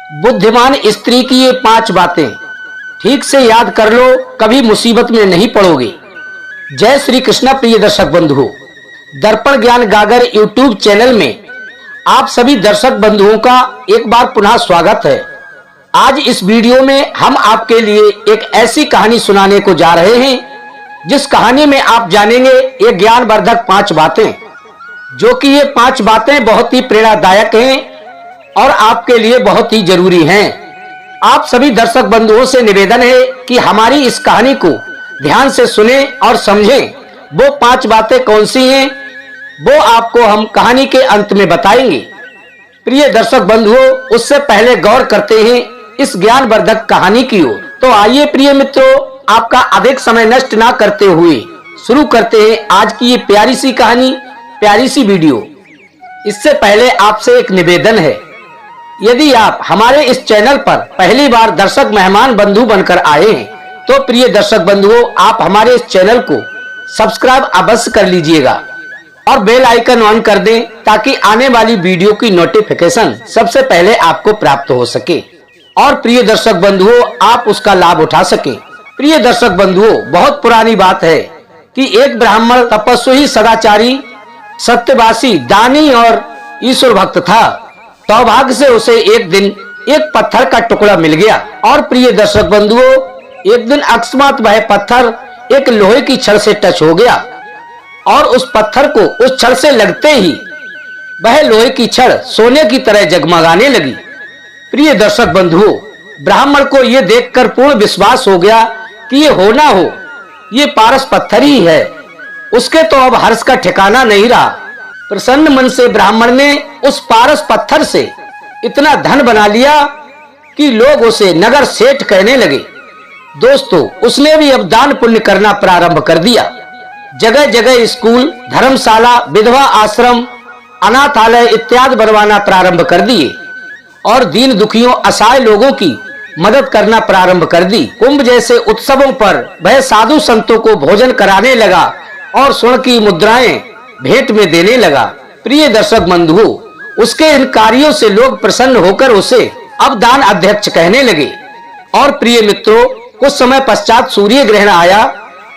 बुद्धिमान स्त्री की ये 5 बातें ठीक से याद कर लो, कभी मुसीबत में नहीं पड़ोगे। जय श्री कृष्णा। प्रिय दर्शक बंधुओं, दर्पण ज्ञान गागर यूट्यूब चैनल में आप सभी दर्शक बंधुओं का एक बार पुनः स्वागत है। आज इस वीडियो में हम आपके लिए एक ऐसी कहानी सुनाने को जा रहे हैं जिस कहानी में आप जानेंगे ये ज्ञानवर्धक 5 बातें, जो कि ये 5 बातें बहुत ही प्रेरणादायक हैं और आपके लिए बहुत ही जरूरी हैं। आप सभी दर्शक बंधुओं से निवेदन है कि हमारी इस कहानी को ध्यान से सुने और समझें। वो 5 बातें कौन सी हैं वो आपको हम कहानी के अंत में बताएंगे। प्रिय दर्शक बंधुओं, उससे पहले गौर करते हैं इस ज्ञानवर्धक कहानी की ओर। तो आइए प्रिय मित्रों, आपका अधिक समय नष्ट ना करते हुए शुरू करते हैं आज की ये प्यारी सी कहानी, प्यारी सी वीडियो। इससे पहले आपसे एक निवेदन है, यदि आप हमारे इस चैनल पर पहली बार दर्शक मेहमान बंधु बनकर आए हैं तो प्रिय दर्शक बंधुओं, आप हमारे इस चैनल को सब्सक्राइब अवश्य कर लीजिएगा और बेल आइकन ऑन कर दें ताकि आने वाली वीडियो की नोटिफिकेशन सबसे पहले आपको प्राप्त हो सके और प्रिय दर्शक बंधुओं आप उसका लाभ उठा सकें। प्रिय दर्शक बंधुओं, बहुत पुरानी बात है कि एक ब्राह्मण तपस्वी, सदाचारी, सत्यवासी, दानी और ईश्वर भक्त था। सौभाग्य से उसे एक दिन एक पत्थर का टुकड़ा मिल गया और प्रिय दर्शक बंधुओं, एक दिन अकस्मात वह पत्थर एक लोहे की छड़ से टच हो गया और उस पत्थर को उस छड़ से लगते ही वह लोहे की छड़ सोने की तरह जगमगाने लगी। प्रिय दर्शक बंधुओं, ब्राह्मण को यह देखकर पूर्ण विश्वास हो गया कि ये हो ना हो ये पारस पत्थर ही है। उसके तो अब हर्ष का ठिकाना नहीं रहा। प्रसन्न मन से ब्राह्मण ने उस पारस पत्थर से इतना धन बना लिया कि लोग उसे नगर सेठ कहने लगे। दोस्तों, उसने भी अब दान पुण्य करना प्रारंभ कर दिया। जगह जगह स्कूल, धर्मशाला, विधवा आश्रम, अनाथालय इत्यादि बनवाना प्रारंभ कर दिए और दीन दुखियों, असहाय लोगों की मदद करना प्रारंभ कर दी। कुंभ जैसे उत्सवों पर वह साधु संतों को भोजन कराने लगा और स्वर्ण की मुद्राएं भेंट में देने लगा। प्रिय दर्शक बंधुओं, उसके इन कार्यों से लोग प्रसन्न होकर उसे अब दान अध्यक्ष कहने लगे। और प्रिय मित्रों, कुछ समय पश्चात सूर्य ग्रहण आया।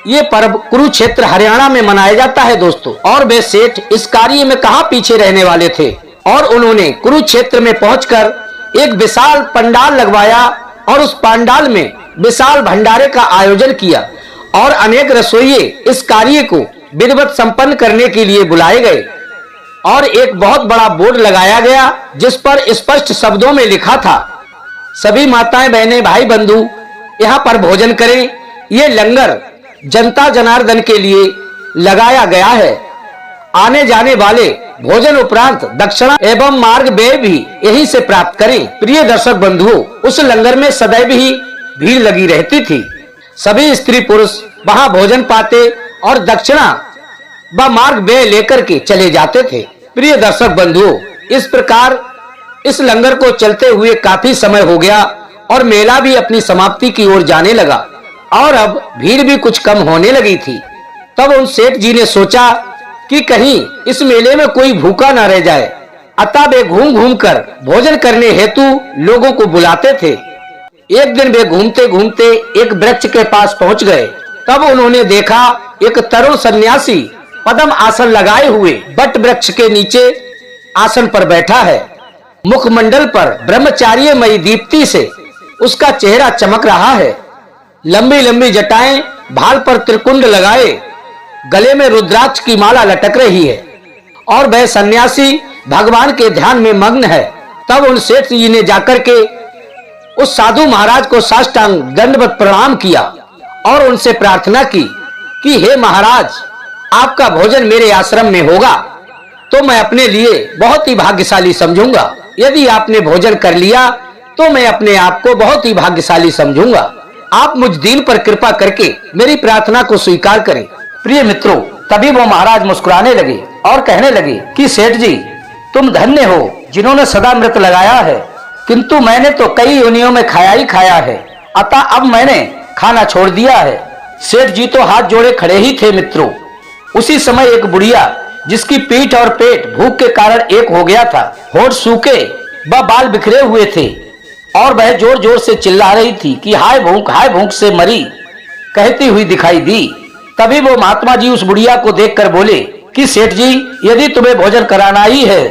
ये पर्व कुरुक्षेत्र हरियाणा में मनाया जाता है दोस्तों। और वे सेठ इस कार्य में कहां पीछे रहने वाले थे और उन्होंने कुरुक्षेत्र में पहुंचकर एक विशाल पंडाल लगवाया और उस पंडाल में विशाल भंडारे का आयोजन किया और अनेक रसोइये इस कार्य को विधिवत संपन्न करने के लिए बुलाए गए और एक बहुत बड़ा बोर्ड लगाया गया जिस पर स्पष्ट शब्दों में लिखा था, सभी माताएं, बहनें, भाई बंधु यहाँ पर भोजन करें। ये लंगर जनता जनार्दन के लिए लगाया गया है। आने जाने वाले भोजन उपरांत दक्षिणा एवं मार्ग व्यय भी यहीं से प्राप्त करें। प्रिय दर्शक बंधुओं, उस लंगर में सदैव ही भीड़ लगी रहती थी। सभी स्त्री पुरुष वहां भोजन पाते और दक्षिणा व मार्ग व्यय लेकर के चले जाते थे। प्रिय दर्शक बंधुओं, इस प्रकार इस लंगर को चलते हुए काफी समय हो गया और मेला भी अपनी समाप्ति की ओर जाने लगा और अब भीड़ भी कुछ कम होने लगी थी। तब उन सेठ जी ने सोचा कि कहीं इस मेले में कोई भूखा न रह जाए, अतः वे घूम घूम कर भोजन करने हेतु लोगों को बुलाते थे। एक दिन वे घूमते घूमते एक वृक्ष के पास पहुंच गए। तब उन्होंने देखा एक तरुण सन्यासी पद्म आसन लगाए हुए बट वृक्ष के नीचे आसन पर बैठा है। मुखमंडल पर ब्रह्मचार्यमयी दीप्ति से उसका चेहरा चमक रहा है। लंबी लंबी जटाएं, भाल पर त्रिकुंड लगाए, गले में रुद्राक्ष की माला लटक रही है और वह सन्यासी भगवान के ध्यान में मग्न है। तब उन सेठ जी ने जाकर के उस साधु महाराज को साष्टांग दंडवत प्रणाम किया और उनसे प्रार्थना की कि हे महाराज, आपका भोजन मेरे आश्रम में होगा तो मैं अपने लिए बहुत ही भाग्यशाली समझूंगा। यदि आपने भोजन कर लिया तो मैं अपने आप को बहुत ही भाग्यशाली समझूंगा। आप मुझ दीन पर कृपा करके मेरी प्रार्थना को स्वीकार करें। प्रिय मित्रों, तभी वो महाराज मुस्कुराने लगे और कहने लगे कि सेठ जी, तुम धन्य हो जिन्होंने सदा मृत लगाया है, किंतु मैंने तो कई योनियों में खाया ही खाया है, अतः अब मैंने खाना छोड़ दिया है। सेठ जी तो हाथ जोड़े खड़े ही थे मित्रों। उसी समय एक बुढ़िया जिसकी पीठ और पेट भूख के कारण एक हो गया था, होठ सूखे व बाल बिखरे हुए थे, और वह जोर जोर से चिल्ला रही थी कि हाय भूख से मरी कहती हुई दिखाई दी। तभी वो महात्मा जी उस बुढ़िया को देखकर बोले कि सेठ जी, यदि तुम्हें भोजन कराना ही है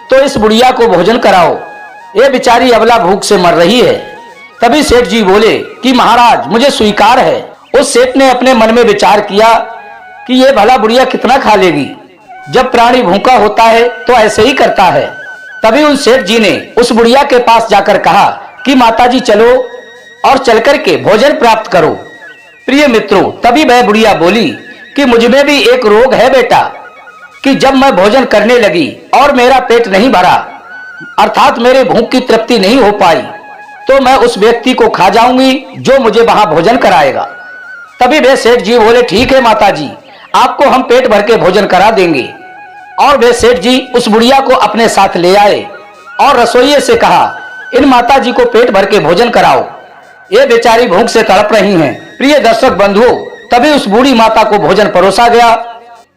तो इस बुढ़िया को भोजन कराओ, ये बेचारी अबला भूख से मर रही है। तभी सेठ जी बोले कि महाराज, मुझे स्वीकार है। उस सेठ ने अपने मन में विचार किया कि ये भला बुढ़िया कितना खा लेगी, जब प्राणी भूखा होता है तो ऐसे ही करता है। तभी उन सेठ जी ने उस बुढ़िया के पास जाकर कहा कि माताजी चलो और चलकर के भोजन प्राप्त करो। प्रिय मित्रों, तभी वह बुढ़िया बोली कि मुझमें भी एक रोग है बेटा, कि जब मैं भोजन करने लगी और मेरा पेट नहीं भरा, अर्थात मेरे भूख की तृप्ति नहीं हो पाई, तो मैं उस व्यक्ति को खा जाऊंगी जो मुझे वहां भोजन कराएगा। तभी वे सेठ जी बोले ठीक है माताजी, आपको हम पेट भर के भोजन करा देंगे। और वे सेठ जी उस बुढ़िया को अपने साथ ले आए और रसोइये से कहा, इन माताजी को पेट भर के भोजन कराओ, ये बेचारी भूख से तड़प रही हैं। प्रिय दर्शक बंधुओं, तभी उस बूढ़ी माता को भोजन परोसा गया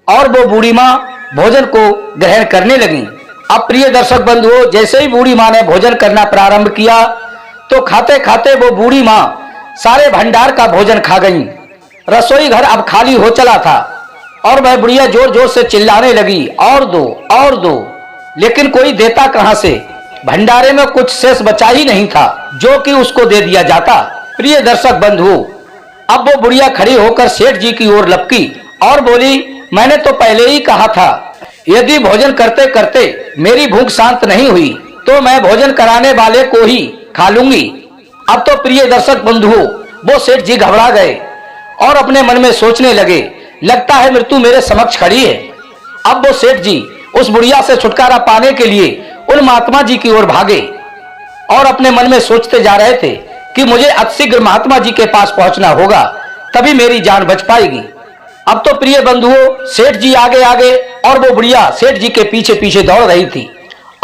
और वो बूढ़ी माँ भोजन को ग्रहण करने लगी। अब प्रिय दर्शक बंधुओं, जैसे ही बूढ़ी माँ ने भोजन करना प्रारंभ किया तो खाते खाते वो बूढ़ी माँ सारे भंडार का भोजन खा गई। रसोई घर अब खाली हो चला था और वह बुढ़िया जोर जोर से चिल्लाने लगी, और दो, लेकिन कोई देता कहां से। भंडारे में कुछ शेष बचा ही नहीं था जो कि उसको दे दिया जाता। प्रिय दर्शक बंधुओं, अब वो बुढ़िया खड़ी होकर सेठ जी की ओर लपकी और बोली, मैंने तो पहले ही कहा था, यदि भोजन करते करते मेरी भूख शांत नहीं हुई तो मैं भोजन कराने वाले को ही खा लूंगी। अब तो प्रिय दर्शक बंधुओं, वो सेठ जी घबरा गए और अपने मन में सोचने लगे, लगता है मृत्यु मेरे समक्ष खड़ी है। अब वो सेठ जी उस बुढ़िया से छुटकारा पाने के लिए उन महात्मा जी की ओर भागे और अपने मन में सोचते जा रहे थे कि मुझे अतिशीघ्र महात्मा जी के पास पहुंचना होगा, तभी मेरी जान बच पाएगी। अब तो प्रिय बंधुओं, सेठ जी आगे आगे और वो बुढ़िया सेठ जी के पीछे पीछे दौड़ रही थी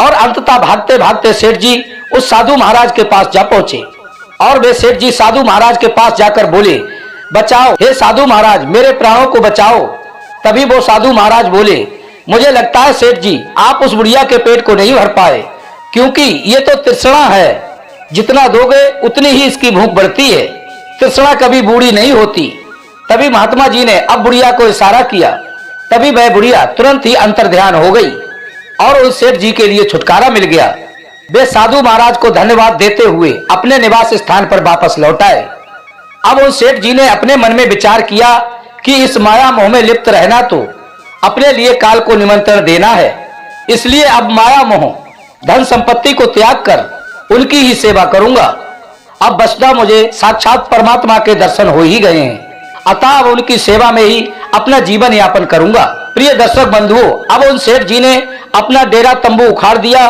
और अंततः भागते भागते सेठ जी उस साधु महाराज के पास जा पहुंचे और वे सेठ जी साधु महाराज के पास जाकर बोले, बचाओ हे साधु महाराज, मेरे प्राणों को बचाओ। तभी वो साधु महाराज बोले, मुझे लगता है सेठ जी आप उस बुढ़िया के पेट को नहीं भर पाए, क्योंकि ये तो तृष्णा है, जितना दोगे उतनी ही इसकी भूख बढ़ती है, तृष्णा कभी बूढ़ी नहीं होती। तभी महात्मा जी ने अब बुढ़िया को इशारा किया, तभी वह बुढ़िया तुरंत ही अंतर्ध्यान हो गई और उस सेठ जी के लिए छुटकारा मिल गया। वे साधु महाराज को धन्यवाद देते हुए अपने निवास स्थान पर वापस लौट आए। अब उन सेठ जी ने अपने मन में विचार किया कि इस माया मोह में लिप्त रहना तो अपने लिए काल को निमंत्रण देना है, इसलिए अब माया मोह धन संपत्ति को त्याग कर उनकी ही सेवा करूंगा। अब बचता मुझे साक्षात परमात्मा के दर्शन हो ही गए हैं, अतः अब उनकी सेवा में ही अपना जीवन यापन करूंगा। प्रिय दर्शक बंधुओं, अब उन सेठ जी ने अपना डेरा तंबू उखाड़ दिया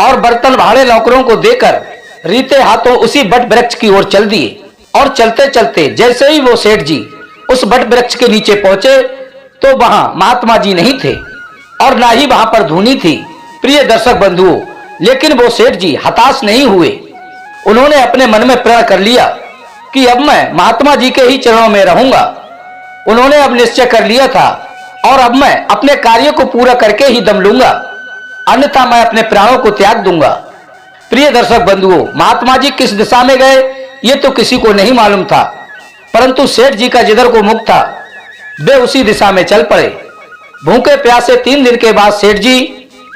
और बर्तन भाड़े नौकरों को देकर रीते हाथों उसी बट वृक्ष की ओर चल दिए। और चलते चलते जैसे ही वो सेठ जी उस बट वृक्ष के नीचे पहुंचे तो वहां महात्मा जी नहीं थे और ना ही वहां पर धूनी थी। प्रिय दर्शक बंधुओं, लेकिन वो सेठ जी हताश नहीं हुए। उन्होंने अपने मन में प्रण कर लिया कि अब मैं महात्मा जी के ही चरणों में रहूंगा। उन्होंने अब निश्चय कर लिया था और अब मैं अपने कार्य को पूरा करके ही दम लूंगा, अन्यथा मैं अपने प्राणों को त्याग दूंगा। प्रिय दर्शक बंधुओं, महात्मा जी किस दिशा में गए ये तो किसी को नहीं मालूम था, परंतु सेठ जी का जिधर को मुख था वे उसी दिशा में चल पड़े। भूखे प्यासे 3 दिन के बाद सेठ जी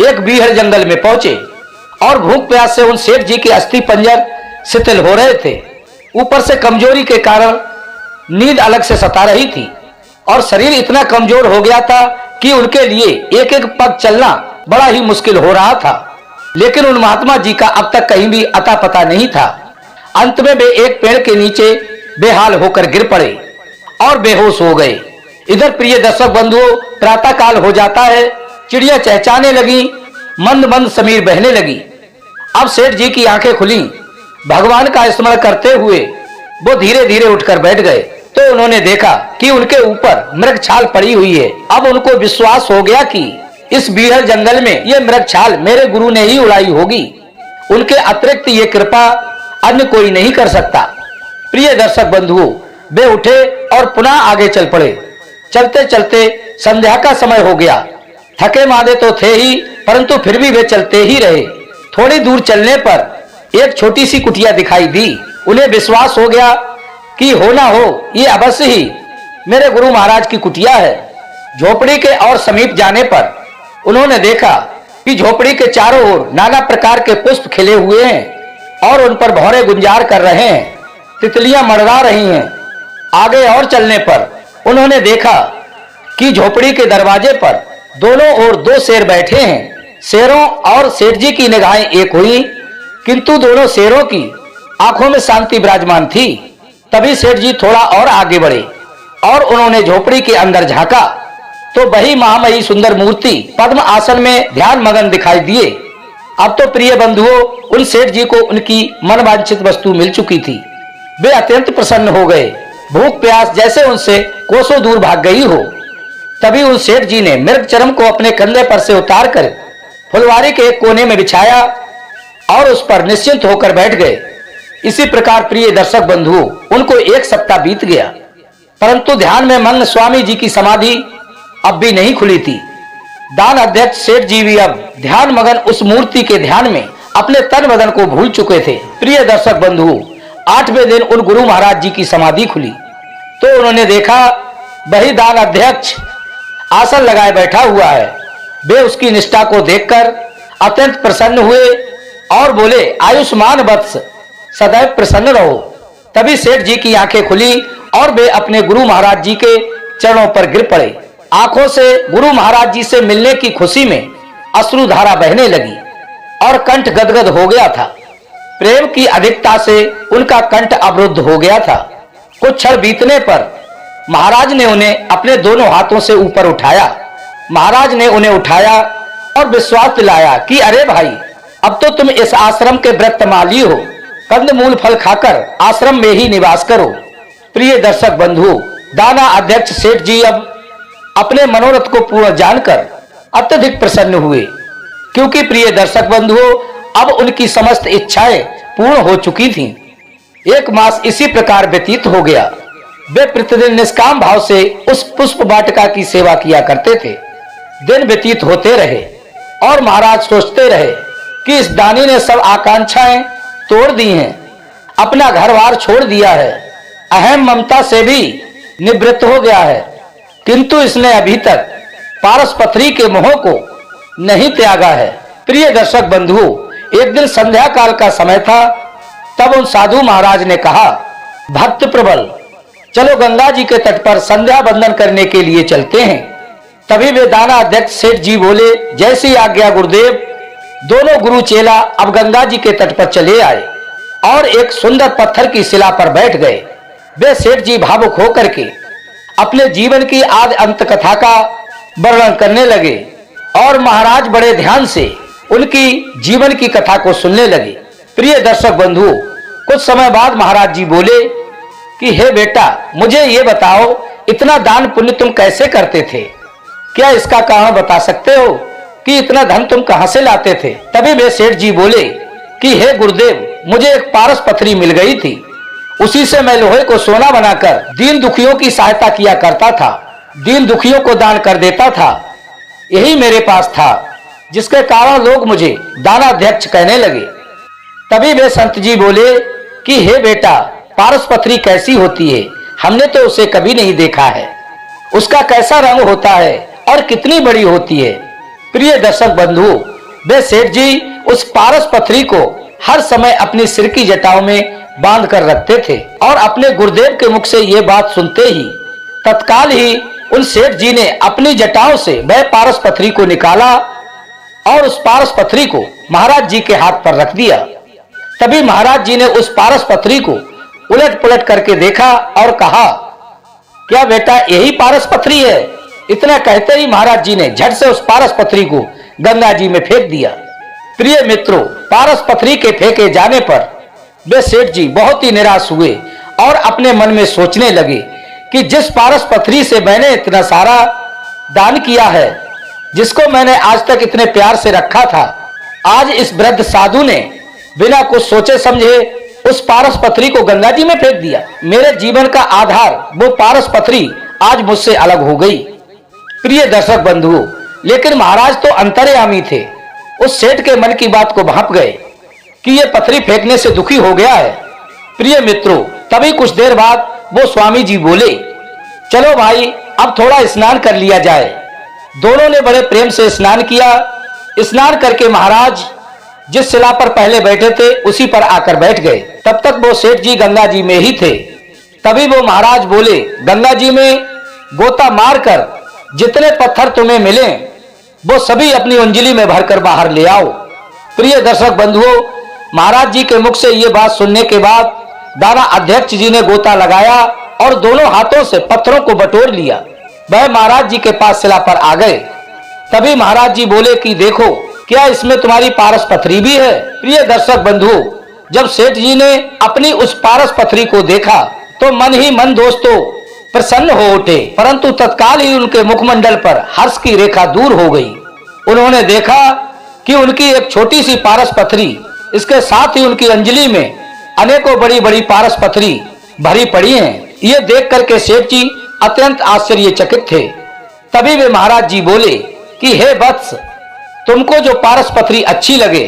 एक बीहड़ जंगल में पहुंचे और भूख प्यास से उन सेठ जी के अस्थि पंजर शिथिल हो रहे थे। ऊपर से कमजोरी के कारण नींद अलग से सता रही थी और शरीर इतना कमजोर हो गया था कि उनके लिए एक एक पग चलना बड़ा ही मुश्किल हो रहा था। लेकिन उन महात्मा जी का अब तक कहीं भी अता पता नहीं था। अंत में वे एक पेड़ के नीचे बेहाल होकर गिर पड़े और बेहोश हो गए। इधर प्रिय दर्शक बंधुओं, प्रातः काल हो जाता है, चिड़िया चहचहाने लगी, मंद मंद समीर बहने लगी। अब सेठ जी की आंखें खुली, भगवान का स्मरण करते हुए वो धीरे धीरे उठकर बैठ गए तो उन्होंने देखा कि उनके ऊपर मृग छाल पड़ी हुई है। अब उनको विश्वास हो गया कि इस बीहड़ जंगल में ये मृग छाल मेरे गुरु ने ही उड़ाई होगी, उनके अतिरिक्त ये कृपा अन्य कोई नहीं कर सकता। प्रिय दर्शक बंधुओं, वे उठे और पुनः आगे चल पड़े। चलते चलते संध्या का समय हो गया। थके मादे तो थे ही, परंतु फिर भी वे चलते ही रहे। थोड़ी दूर चलने पर एक छोटी सी कुटिया दिखाई दी। उन्हें विश्वास हो गया कि हो ना हो ये अवश्य ही मेरे गुरु महाराज की कुटिया है। झोपड़ी के और समीप जाने पर उन्होंने देखा कि झोपड़ी के चारों ओर नाना प्रकार के पुष्प खिले हुए हैं और उन पर भौरे गुंजार कर रहे हैं, तितलियां मड़रा रही हैं। आगे और चलने पर उन्होंने देखा कि झोपड़ी के दरवाजे पर दोनों ओर दो शेर बैठे हैं। शेरों और सेठ जी की निगाहें एक हुई, किंतु दोनों शेरों की आंखों में शांति विराजमान थी। तभी सेठ जी थोड़ा और आगे बढ़े और उन्होंने झोपड़ी के अंदर झांका तो वही महामयी सुंदर मूर्ति पद्म आसन में ध्यान मगन दिखाई दिए। अब तो प्रिय बंधुओं, उन सेठ जी को उनकी मनवांछित वस्तु मिल चुकी थी। वे अत्यंत प्रसन्न हो गए। भूख प्यास जैसे उनसे कोसों दूर भाग गई हो। तभी उन सेठ जी ने मृग चरम को अपने कंधे पर से उतारकर फुलवारी के एक कोने में बिछाया और उस पर निश्चिंत होकर बैठ गए। इसी प्रकार प्रिय दर्शक बंधुओं, उनको एक सप्ताह बीत गया, परंतु ध्यान में मग्न स्वामी जी की समाधि अब भी नहीं खुली थी। दान अध्यक्ष सेठ जी भी अब ध्यान मगन उस मूर्ति के ध्यान में अपने तन बदन को भूल चुके थे। प्रिय दर्शक बंधुओं, 8वें दिन उन गुरु महाराज जी की समाधि खुली तो उन्होंने देखा वही दान अध्यक्ष आसन लगाए बैठा हुआ है। वे उसकी निष्ठा को देखकर अत्यंत प्रसन्न हुए और बोले, आयुष्मान वत्स, सदैव प्रसन्न रहो। तभी सेठ जी की आंखें खुली और वे अपने गुरु महाराज जी के चरणों पर गिर पड़े। आंखों से गुरु महाराज जी से मिलने की खुशी में अश्रुधारा बहने लगी और कंठ गदगद हो गया था। प्रेम की अधिकता से उनका कंठ अवरुद्ध हो गया था। कुछ क्षण बीतने पर महाराज ने उन्हें अपने दोनों हाथों से ऊपर उठाया। महाराज ने उन्हें उठाया और विश्वास दिलाया कि अरे भाई, अब तो तुम इस आश्रम के व्रतमाली हो, कंदमूल फल खाकर आश्रम में ही निवास करो। प्रिय दर्शक बंधु, दाना अध्यक्ष सेठ जी अब अपने मनोरथ को पूर्ण जानकर अत्यधिक प्रसन्न हुए, क्योंकि प्रिय दर्शक बंधुओं, अब उनकी समस्त इच्छाएं पूर्ण हो चुकी थीं। 1 मास इसी प्रकार व्यतीत हो गया। वे प्रतिदिन निष्काम भाव से उस पुष्प वाटिका की सेवा किया करते थे। दिन व्यतीत होते रहे और महाराज सोचते रहे कि इस दानी ने सब आकांक्षाएं तोड़ दी हैं, अपना घर-बार छोड़ दिया है, अहम ममता से भी निवृत्त हो गया है, किंतु इसने अभी तक पारस पथरी के मोह को नहीं त्यागा है। प्रिय दर्शक बंधुओं, एक दिन संध्या काल का समय था। तब उन साधु महाराज ने कहा, भक्त प्रबल, चलो गंगा जी के तट पर संध्या वंदन करने के लिए चलते हैं। तभी वे दाना अध्यक्ष सेठ जी बोले, जैसी आज्ञा गुरुदेव। दोनों गुरु चेला अब गंगा जी के तट पर चले आए और एक सुंदर पत्थर की शिला पर बैठ गए। वे सेठ जी भावुक होकर के अपने जीवन की आदि अंत कथा का वर्णन करने लगे और महाराज बड़े ध्यान से उनकी जीवन की कथा को सुनने लगे। प्रिय दर्शक बंधुओं, कुछ समय बाद महाराज जी बोले कि हे बेटा, मुझे ये बताओ, इतना दान पुण्य तुम कैसे करते थे? क्या इसका कारण बता सकते हो कि इतना धन तुम कहां से लाते थे? तभी वे सेठ जी बोले कि हे गुरुदेव, मुझे एक पारस पथरी मिल गई थी, उसी से मैं लोहे को सोना बनाकर दीन दुखियों की सहायता किया करता था, दीन दुखियों को दान कर देता था। यही मेरे पास था, जिसके कारण लोग मुझे दानाध्यक्ष कहने लगे। तभी वे संत जी बोले कि हे बेटा, पारस पथरी कैसी होती है? हमने तो उसे कभी नहीं देखा है। उसका कैसा रंग होता है और कितनी बड़ी होती है? प्रिय दर्शक बंधुओं, वे सेठ जी उस पारस पथरी को हर समय अपनी सिर की जटाओं में बांध कर रखते थे और अपने गुरुदेव के मुख से ये बात सुनते ही तत्काल ही उन सेठ जी ने अपनी जटाओं से वह पारस पथरी को निकाला और उस पारस पथरी को महाराज जी के हाथ पर रख दिया। तभी महाराज जी ने उस पारस पथरी को उलट पुलट करके देखा और कहा, क्या बेटा यही पारस पथरी है? इतना कहते ही महाराज जी ने झट से उस पारस पथरी को गंगा जी में फेंक दिया। प्रिय मित्रों, पारस पथरी के फेंके जाने पर वे सेठ जी बहुत ही निराश हुए और अपने मन में सोचने लगे कि जिस पारस पथरी से मैंने इतना सारा दान किया है, जिसको मैंने आज तक इतने प्यार से रखा था, आज इस वृद्ध साधु ने बिना कुछ सोचे समझे उस पारस पथरी को गंगा जी में फेंक दिया। मेरे जीवन का आधार वो पारस पथरी आज मुझसे अलग हो गई। प्रिय दर्शक बंधुओं, लेकिन महाराज तो अंतर्यामी थे, उस सेठ के मन की बात को भांप गए। कि ये पथरी फेंकने से दुखी हो गया है। प्रिय मित्रों, तभी कुछ देर बाद वो स्वामी जी बोले, चलो भाई अब थोड़ा स्नान कर लिया जाए। दोनों ने बड़े प्रेम से स्नान किया। स्नान करके महाराज जिस शिला पर पहले बैठे थे उसी पर आकर बैठ गए। तब तक वो सेठ जी गंगा जी में ही थे। तभी वो महाराज बोले, गंगा जी में गोता मारकर जितने पत्थर तुम्हें मिले वो सभी अपनी अंजलि में भरकर बाहर ले आओ। प्रिय दर्शक बंधुओं, महाराज जी के मुख से ये बात सुनने के बाद दाना अध्यक्ष जी ने गोता लगाया और दोनों हाथों से पत्थरों को बटोर लिया। वह महाराज जी के पास शिला पर आ गए। तभी महाराज जी बोले कि देखो, क्या इसमें तुम्हारी पारस पथरी भी है? प्रिय दर्शक बंधुओं, जब सेठ जी ने अपनी उस पारस पथरी को देखा तो मन ही मन दोस्तों प्रसन्न हो उठे, परंतु तत्काल ही उनके मुखमंडल पर हर्ष की रेखा दूर हो गई। उन्होंने देखा कि उनकी एक छोटी सी पारस पथरी, इसके साथ ही उनकी अंजलि में अनेकों बड़ी बड़ी पारस पथरी भरी पड़ी हैं। ये देख करके सेठ जी अत्यंत आश्चर्यचकित थे। तभी वे महाराज जी बोले कि हे वत्स, तुमको जो पारस पथरी अच्छी लगे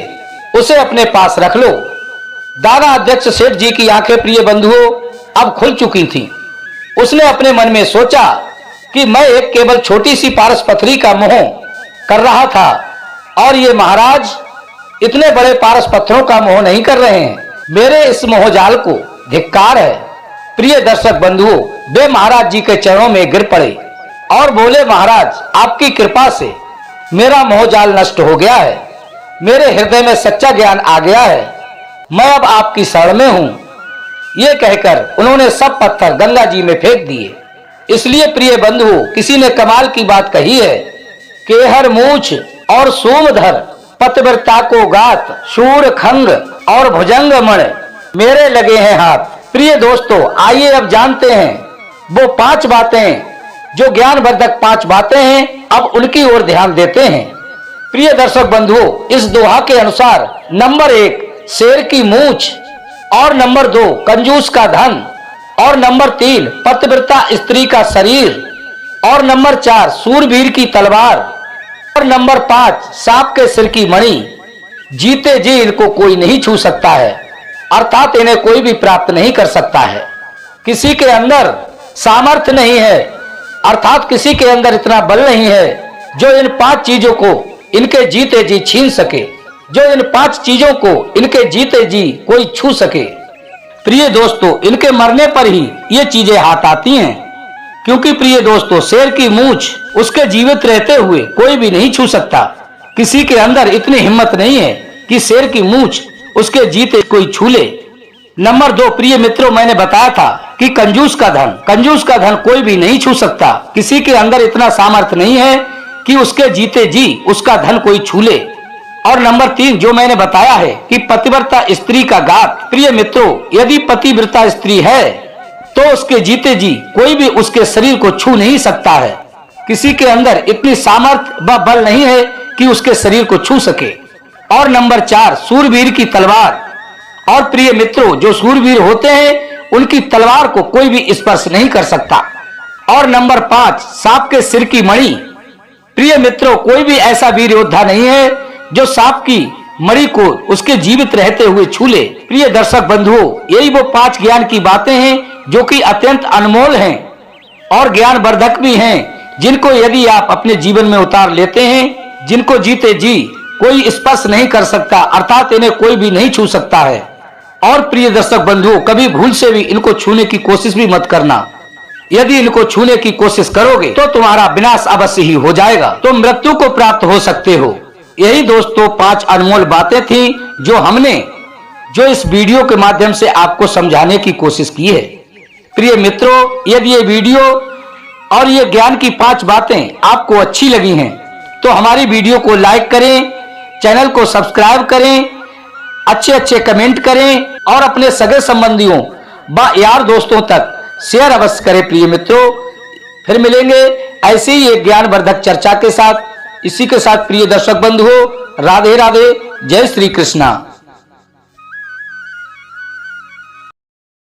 उसे अपने पास रख लो। दाना अध्यक्ष सेठ जी की आंखें प्रिय बंधुओं अब खुल चुकी थीं। उसने अपने मन में सोचा कि मैं एक केवल छोटी सी पारस पथरी का मोह कर रहा था और ये महाराज इतने बड़े पारस पत्थरों का मोह नहीं कर रहे हैं। मेरे इस मोहजाल को धिक्कार है। प्रिय दर्शक बंधुओं, वे महाराज जी के चरणों में गिर पड़े और बोले, महाराज आपकी कृपा से मेरा मोहजाल नष्ट हो गया है। मेरे हृदय में सच्चा ज्ञान आ गया है। मैं अब आपकी शरण में हूं। ये कहकर उन्होंने सब पत्थर गंगा जी में फेंक दिए। इसलिए प्रिय बंधुओं, किसी ने कमाल की बात कही है, केहर मूछ और सोमधर पतिव्रता को गात, शूर खंग और भुजंग मण मेरे लगे हैं हाथ। प्रिय दोस्तों, आइए अब जानते हैं वो 5 बातें जो ज्ञानवर्धक 5 बातें हैं, अब उनकी ओर ध्यान देते हैं। प्रिय दर्शक बंधुओं, इस दोहा के अनुसार नंबर 1 शेर की मूछ, और नंबर 2 कंजूस का धन, और नंबर 3 पतिव्रता स्त्री का शरीर, और नंबर 4 सूरवीर की तलवार, और नंबर 5 सांप के सिर की मणि। जीते जी इनको कोई नहीं छू सकता है, अर्थात इन्हें कोई भी प्राप्त नहीं कर सकता है। किसी के अंदर सामर्थ्य नहीं है, अर्थात किसी के अंदर इतना बल नहीं है जो इन 5 चीजों को इनके जीते जी छीन सके, जो इन 5 चीजों को इनके जीते जी कोई छू सके। प्रिय दोस्तों, इनके मरने पर ही ये चीजें हाथ आती हैं, क्योंकि प्रिय दोस्तों, शेर की मूछ उसके जीवित रहते हुए कोई भी नहीं छू सकता। किसी के अंदर इतनी हिम्मत नहीं है कि शेर की मूछ उसके जीते कोई छू ले। नंबर 2 प्रिय मित्रों, मैंने बताया था कि कंजूस का धन कोई भी नहीं छू सकता। किसी के अंदर इतना सामर्थ्य नहीं है कि उसके जीते जी उसका धन कोई छू ले। और नंबर 3 जो मैंने बताया है कि पतिव्रता स्त्री का घात। प्रिय मित्रों, यदि पतिव्रता स्त्री है तो उसके जीते जी कोई भी उसके शरीर को छू नहीं सकता है। किसी के अंदर इतनी सामर्थ्य व बल नहीं है कि उसके शरीर को छू सके। और नंबर 4 सूरवीर की तलवार। और प्रिय मित्रों, जो सूरवीर होते हैं उनकी तलवार को कोई भी स्पर्श नहीं कर सकता। और नंबर 5 सांप के सिर की मणि। प्रिय मित्रों, कोई भी ऐसा वीर योद्धा नहीं है जो सांप की मणि को उसके जीवित रहते हुए छू ले। प्रिय दर्शक बंधुओं, यही वो 5 ज्ञान की बातें हैं जो कि अत्यंत अनमोल हैं और ज्ञानवर्धक भी हैं, जिनको यदि आप अपने जीवन में उतार लेते हैं, जिनको जीते जी कोई स्पर्श नहीं कर सकता, अर्थात इन्हें कोई भी नहीं छू सकता है। और प्रिय दर्शक बंधुओं, कभी भूल से भी इनको छूने की कोशिश भी मत करना। यदि इनको छूने की कोशिश करोगे तो तुम्हारा विनाश अवश्य ही हो जाएगा, तुम मृत्यु को प्राप्त हो सकते हो। यही दोस्तों 5 अनमोल बातें थी जो इस वीडियो के माध्यम से आपको समझाने की कोशिश की है। प्रिय मित्रों, यदि ये वीडियो और ये ज्ञान की 5 बातें आपको अच्छी लगी हैं तो हमारी वीडियो को लाइक करें, चैनल को सब्सक्राइब करें, अच्छे कमेंट करें और अपने सगे संबंधियों व यार दोस्तों तक शेयर अवश्य करें। प्रिय मित्रों, फिर मिलेंगे ऐसे ही एक ज्ञानवर्धक चर्चा के साथ। इसी के साथ प्रिय दर्शक बंधुओं, राधे राधे, जय श्री कृष्णा।